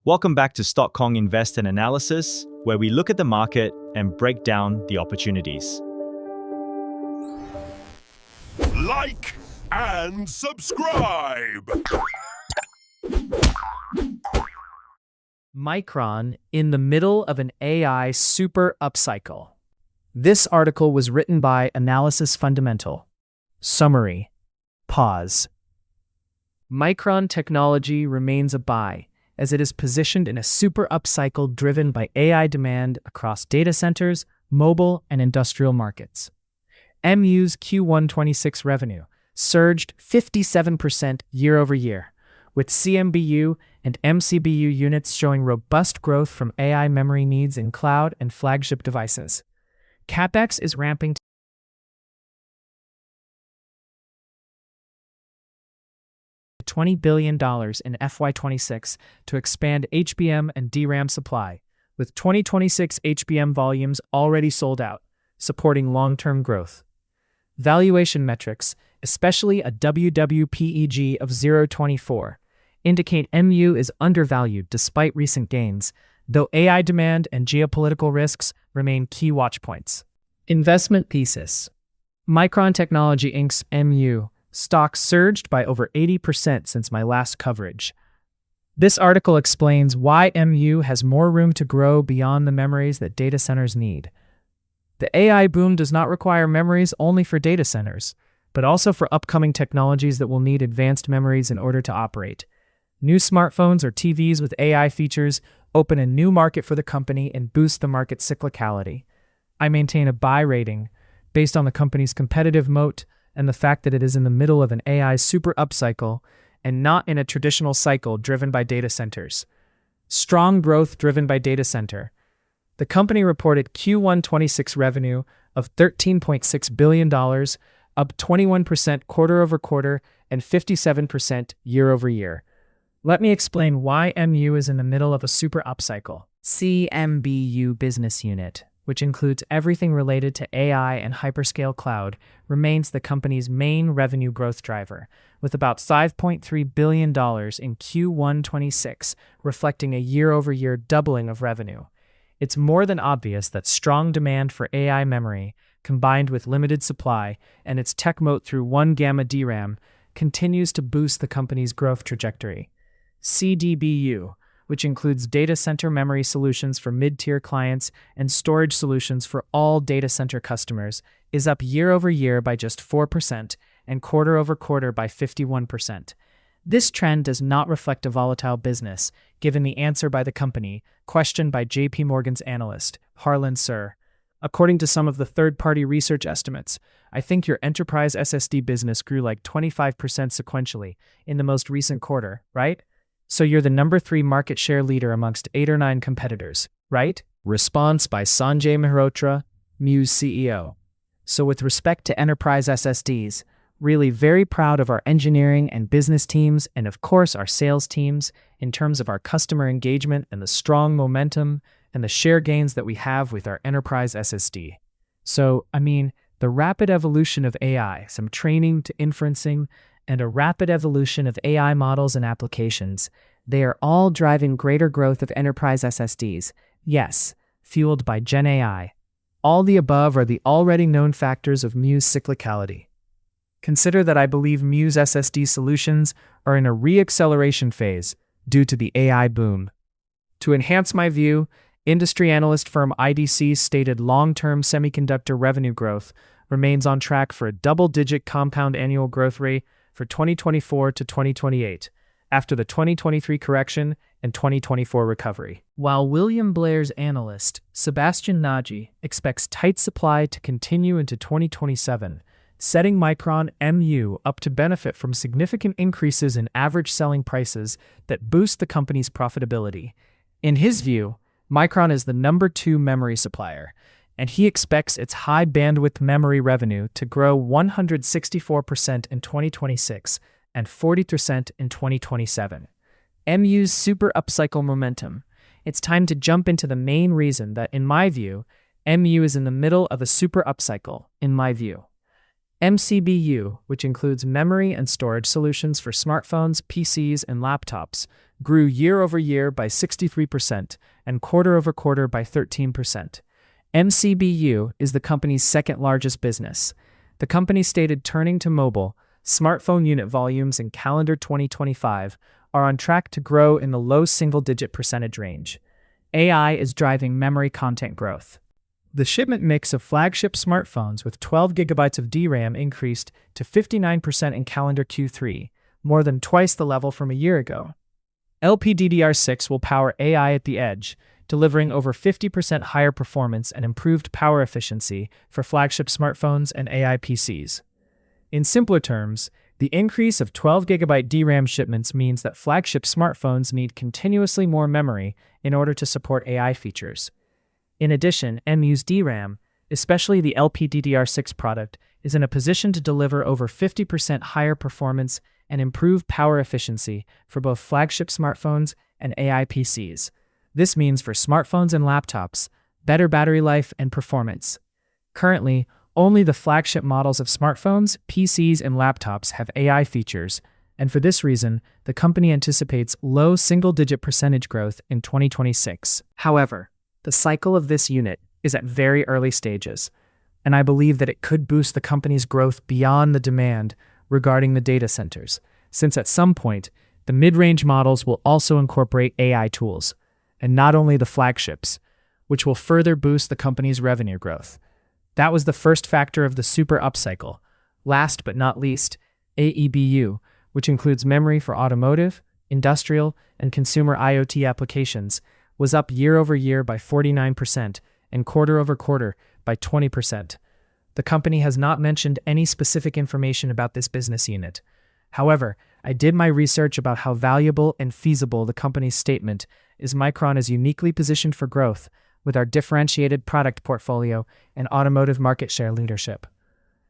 Welcome back to Stock Kong Invest and Analysis, where we look at the market and break down the opportunities. Like and subscribe! Micron in the middle of an AI super upcycle. This article was written by Analysis Fundamental. Summary. Pause. Micron technology remains a buy, as it is positioned in a super upcycle driven by AI demand across data centers, mobile, and industrial markets. MU's Q1 26 revenue surged 57% year-over-year, with CMBU and MCBU units showing robust growth from AI memory needs in cloud and flagship devices. CapEx is ramping to $20 billion in FY26 to expand HBM and DRAM supply, with 2026 HBM volumes already sold out, supporting long-term growth. Valuation metrics, especially a WWPEG of 0.24, indicate MU is undervalued despite recent gains, though AI demand and geopolitical risks remain key watch points. Investment thesis. Micron Technology Inc.'s MU stock surged by over 80% since my last coverage. This article explains why MU has more room to grow beyond the memories that data centers need. The AI boom does not require memories only for data centers, but also for upcoming technologies that will need advanced memories in order to operate. New smartphones or TVs with AI features open a new market for the company and boost the market's cyclicality. I maintain a buy rating based on the company's competitive moat and the fact that it is in the middle of an AI super upcycle and not in a traditional cycle driven by data centers. Strong growth driven by data center. The company reported Q1 26 revenue of $13.6 billion, up 21% quarter-over-quarter and 57% year-over-year. Let me explain why MU is in the middle of a super upcycle. CMBU business unit, which includes everything related to AI and hyperscale cloud, remains the company's main revenue growth driver, with about $5.3 billion in Q1 26, reflecting a year-over-year doubling of revenue. It's more than obvious that strong demand for AI memory, combined with limited supply and its tech moat through 1-gamma DRAM, continues to boost the company's growth trajectory. CDBU, which includes data center memory solutions for mid-tier clients and storage solutions for all data center customers, is up year-over-year by just 4% and quarter-over-quarter by 51%. This trend does not reflect a volatile business, given the answer by the company, questioned by JP Morgan's analyst, Harlan Sur. According to some of the third-party research estimates, I think your enterprise SSD business grew like 25% sequentially in the most recent quarter, right? So you're the number 3 market share leader amongst 8 or 9 competitors, right? Response by Sanjay Mehrotra, Mu's CEO. So with respect to enterprise SSDs, really very proud of our engineering and business teams and of course our sales teams in terms of our customer engagement and the strong momentum and the share gains that we have with our enterprise SSD. So, the rapid evolution of AI, some training to inferencing, and a rapid evolution of AI models and applications, they are all driving greater growth of enterprise SSDs. Yes, fueled by Gen AI. All the above are the already known factors of Mu's cyclicality. Consider that I believe Mu's SSD solutions are in a re-acceleration phase due to the AI boom. To enhance my view, industry analyst firm IDC's stated long-term semiconductor revenue growth remains on track for a double-digit compound annual growth rate for 2024 to 2028, after the 2023 correction and 2024 recovery. While William Blair's analyst, Sebastian Nagy, expects tight supply to continue into 2027, setting Micron MU up to benefit from significant increases in average selling prices that boost the company's profitability. In his view, Micron is the number 2 memory supplier, and he expects its high bandwidth memory revenue to grow 164% in 2026 and 40% in 2027. MU's super upcycle momentum. It's time to jump into the main reason that, in my view, MU is in the middle of a super upcycle, in my view. MCBU, which includes memory and storage solutions for smartphones, PCs, and laptops, grew year-over-year by 63% and quarter-over-quarter by 13%. MCBU is the company's second-largest business. The company stated turning to mobile, smartphone unit volumes in calendar 2025 are on track to grow in the low single-digit percentage range. AI is driving memory content growth. The shipment mix of flagship smartphones with 12 GB of DRAM increased to 59% in calendar Q3, more than twice the level from a year ago. LPDDR6 will power AI at the edge, delivering over 50% higher performance and improved power efficiency for flagship smartphones and AI PCs. In simpler terms, the increase of 12 GB DRAM shipments means that flagship smartphones need continuously more memory in order to support AI features. In addition, MU's DRAM, especially the LPDDR6 product, is in a position to deliver over 50% higher performance and improved power efficiency for both flagship smartphones and AI PCs. This means for smartphones and laptops, better battery life and performance. Currently, only the flagship models of smartphones, PCs, and laptops have AI features, and for this reason, the company anticipates low single-digit percentage growth in 2026. However, the cycle of this unit is at very early stages, and I believe that it could boost the company's growth beyond the demand regarding the data centers, since at some point, the mid-range models will also incorporate AI tools, and not only the flagships, which will further boost the company's revenue growth. That was the first factor of the super upcycle. Last but not least, AEBU, which includes memory for automotive, industrial, and consumer IoT applications, was up year-over-year by 49% and quarter-over-quarter by 20%. The company has not mentioned any specific information about this business unit. However, I did my research about how valuable and feasible the company's statement is. Micron is uniquely positioned for growth with our differentiated product portfolio and automotive market share leadership.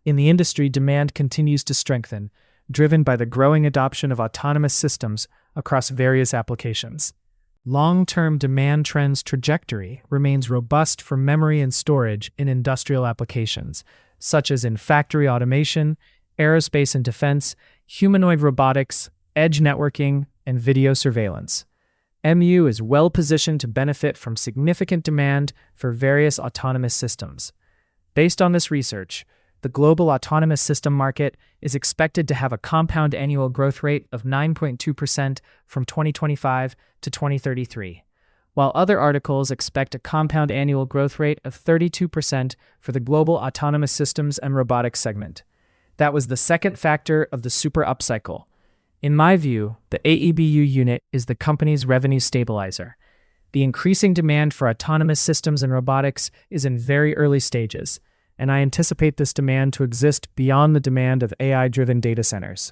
In the industry, demand continues to strengthen, driven by the growing adoption of autonomous systems across various applications. Long-term demand trends trajectory remains robust for memory and storage in industrial applications, such as in factory automation, aerospace and defense, humanoid robotics, edge networking, and video surveillance. MU is well positioned to benefit from significant demand for various autonomous systems. Based on this research, the global autonomous system market is expected to have a compound annual growth rate of 9.2% from 2025 to 2033, while other articles expect a compound annual growth rate of 32% for the global autonomous systems and robotics segment. That was the second factor of the super upcycle. In my view, the AEBU unit is the company's revenue stabilizer. The increasing demand for autonomous systems and robotics is in very early stages, and I anticipate this demand to exist beyond the demand of AI-driven data centers.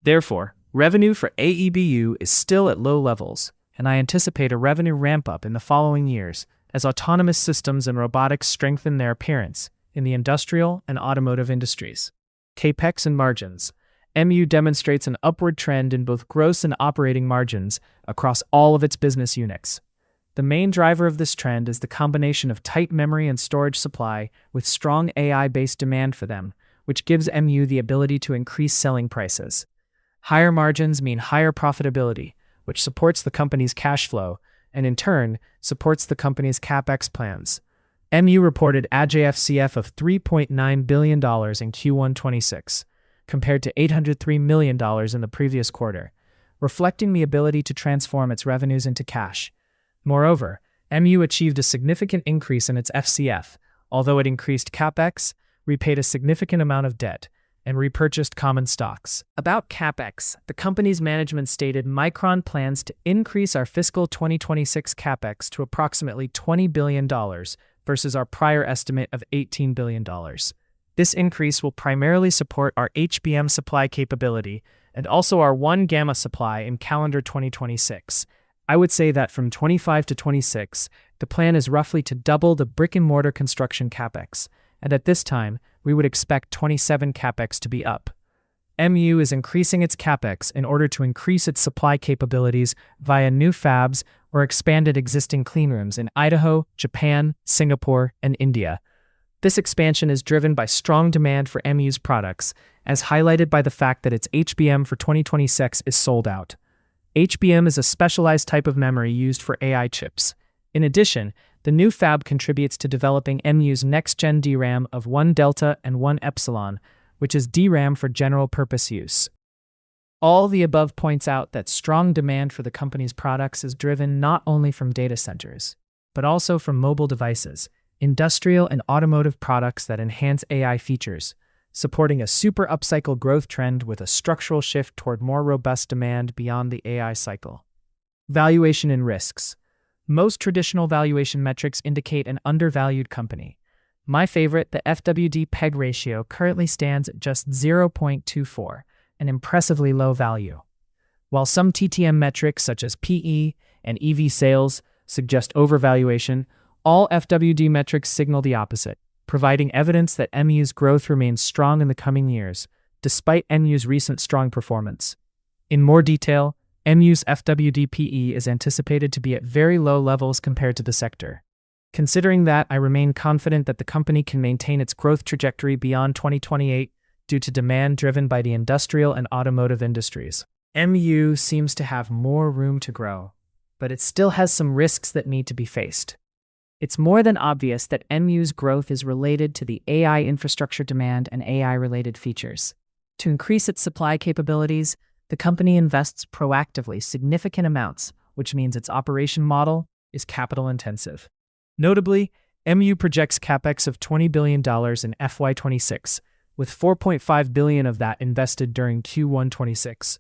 Therefore, revenue for AEBU is still at low levels, and I anticipate a revenue ramp-up in the following years as autonomous systems and robotics strengthen their appearance in the industrial and automotive industries. CapEx and margins. MU demonstrates an upward trend in both gross and operating margins across all of its business units. The main driver of this trend is the combination of tight memory and storage supply with strong AI-based demand for them, which gives MU the ability to increase selling prices. Higher margins mean higher profitability, which supports the company's cash flow and, in turn, supports the company's CapEx plans. MU reported AJFCF of $3.9 billion in Q1 26, compared to $803 million in the previous quarter, reflecting the ability to transform its revenues into cash. Moreover, MU achieved a significant increase in its FCF, although it increased CapEx, repaid a significant amount of debt, and repurchased common stocks. About CapEx, the company's management stated Micron plans to increase our fiscal 2026 CapEx to approximately $20 billion versus our prior estimate of $18 billion. This increase will primarily support our HBM supply capability and also our 1-gamma supply in calendar 2026. I would say that from 25 to 26, the plan is roughly to double the brick-and-mortar construction CapEx, and at this time, we would expect 27 CapEx to be up. MU is increasing its CapEx in order to increase its supply capabilities via new fabs or expanded existing cleanrooms in Idaho, Japan, Singapore, and India. This expansion is driven by strong demand for MU's products, as highlighted by the fact that its HBM for 2026 is sold out. HBM is a specialized type of memory used for AI chips. In addition, the new fab contributes to developing MU's next-gen DRAM of 1 delta and 1 epsilon, which is DRAM for general-purpose use. All the above points out that strong demand for the company's products is driven not only from data centers, but also from mobile devices, industrial and automotive products that enhance AI features, supporting a super upcycle growth trend with a structural shift toward more robust demand beyond the AI cycle. Valuation and risks. Most traditional valuation metrics indicate an undervalued company. My favorite, the FWD PEG ratio, currently stands at just 0.24, an impressively low value. While some TTM metrics such as PE and EV sales suggest overvaluation, all FWD metrics signal the opposite, providing evidence that MU's growth remains strong in the coming years, despite MU's recent strong performance. In more detail, MU's FWD PE is anticipated to be at very low levels compared to the sector. Considering that, I remain confident that the company can maintain its growth trajectory beyond 2028 due to demand driven by the industrial and automotive industries. MU seems to have more room to grow, but it still has some risks that need to be faced. It's more than obvious that MU's growth is related to the AI infrastructure demand and AI-related features. To increase its supply capabilities, the company invests proactively significant amounts, which means its operation model is capital-intensive. Notably, MU projects capex of $20 billion in FY26, with $4.5 billion of that invested during Q1 26.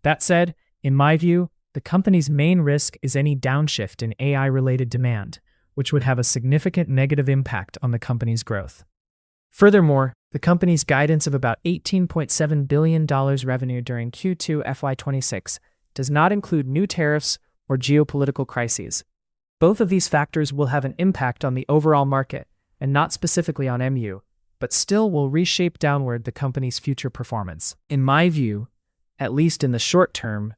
That said, in my view, the company's main risk is any downshift in AI-related demand, which would have a significant negative impact on the company's growth. Furthermore, the company's guidance of about $18.7 billion revenue during Q2 FY26 does not include new tariffs or geopolitical crises. Both of these factors will have an impact on the overall market, and not specifically on MU, but still will reshape downward the company's future performance. In my view, at least in the short term,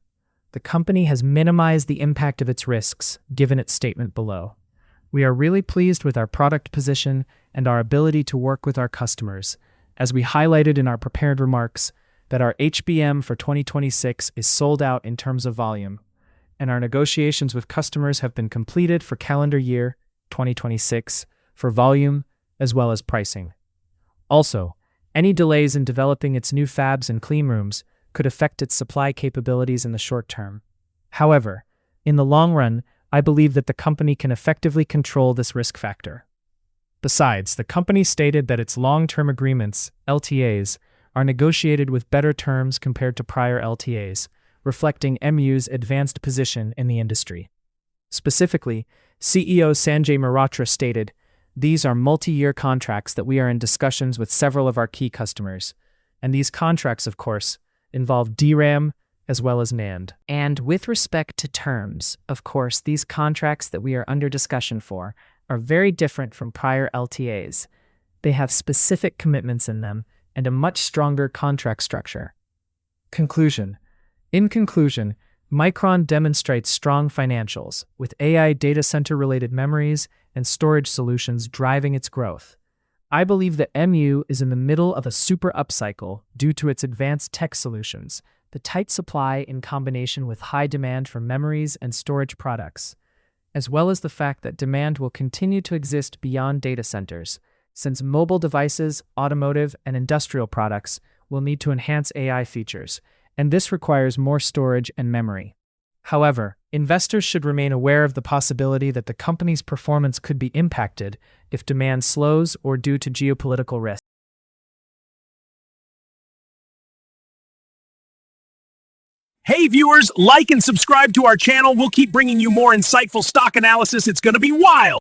the company has minimized the impact of its risks, given its statement below. We are really pleased with our product position and our ability to work with our customers, as we highlighted in our prepared remarks that our HBM for 2026 is sold out in terms of volume, and our negotiations with customers have been completed for calendar year 2026 for volume as well as pricing. Also, any delays in developing its new fabs and clean rooms could affect its supply capabilities in the short term. However, in the long run, I believe that the company can effectively control this risk factor. Besides, the company stated that its long-term agreements, LTAs, are negotiated with better terms compared to prior LTAs, reflecting MU's advanced position in the industry. Specifically, CEO Sanjay Mehrotra stated, "These are multi-year contracts that we are in discussions with several of our key customers, and these contracts, of course, involve DRAM as well as NAND. And with respect to terms, of course, these contracts that we are under discussion for are very different from prior LTAs. They have specific commitments in them and a much stronger contract structure." Conclusion. In conclusion, Micron demonstrates strong financials, with AI data center-related memories and storage solutions driving its growth. I believe that MU is in the middle of a super upcycle due to its advanced tech solutions, the tight supply in combination with high demand for memories and storage products, as well as the fact that demand will continue to exist beyond data centers, since mobile devices, automotive, and industrial products will need to enhance AI features, and this requires more storage and memory. However, investors should remain aware of the possibility that the company's performance could be impacted if demand slows or due to geopolitical risks. Hey viewers, like and subscribe to our channel. We'll keep bringing you more insightful stock analysis. It's going to be wild.